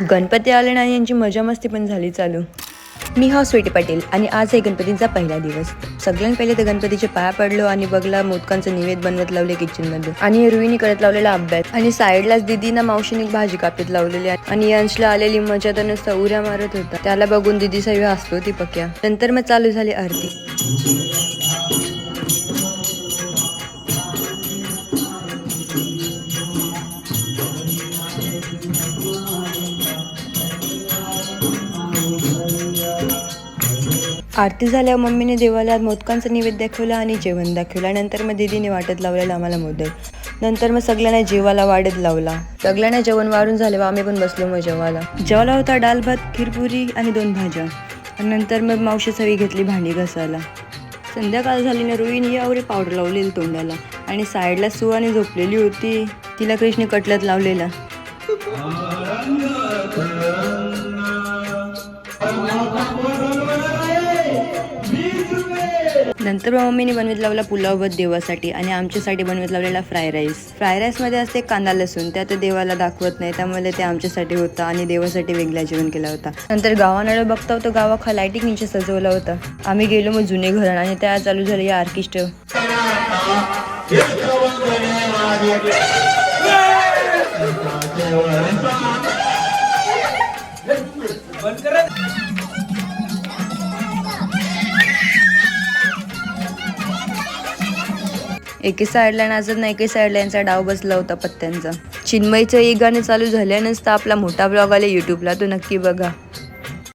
गणपती आले आणि यांची मजा मस्ती पण झाली चालू। मी स्वीटी पाटील आणि आज आहे गणपतीचा पहिला दिवस। सगळ्यात पहिले तर गणपतीचे पाया पडलो आणि बघला मोदकांचं निवेद बनवत लावले किचनमध्ये आणि रुईनी करत लावलेला अभ्यास आणि साईडलाच दीदीना मावशीने भाजी कापीत लावलेली आणि अंशला आलेली मजा तर नुसता उड्या मारत होता। त्याला बघून दीदी सगळी हसतो ती पक्या। नंतर मग चालू झाली आरती। आरती झाल्यावर मम्मीने देवाला मोदकांचा निवेद दाखवला आणि जेवण दाखवला। नंतर मग दीदीने वाटत लावलेला आम्हाला मोदक। नंतर मग सगळ्यांना जेवाला वाढत लावला। सगळ्यांना जेवण वाढून झाले आम्ही पण बसलो मग जेवायला होता डाल भात, खीरपुरी आणि 2 भाज्या। आणि नंतर मग मावशी सवी घेतली भांडी घासायला। संध्याकाळ झाली ना रुईनी यावरी पावडर लावलेली तोंडाला आणि साईडला सुवानी झोपलेली होती, तिला कृष्ण कटलत लावलेला। नंतर मम्मीने बनवत लावला पुलाव भात देवासाठी आणि आमच्यासाठी बनवत लावलेला फ्राय राईस मध्ये असते कांदा लसूण, त्या देवाला दाखवत नाही त्यामुळे ते आमच्यासाठी होता आणि देवासाठी वेगळा जेवण केला होता। नंतर गावानडे बघता होतं गावाखा लाइटिंग नीचे सजवला होता। आम्ही गेलो मग जुने घर आणि त्या चालू झाले या ऑर्केस्ट्रा। एके साईडला नाचत नाही, एके साईडला यांचा डाव बसला होता पत्त्यांचा। चिन्मयचं एक गाणं चालू झाल्यानंतर आपला मोठा ब्लॉग आले यूट्यूबला, तो नक्की बघा।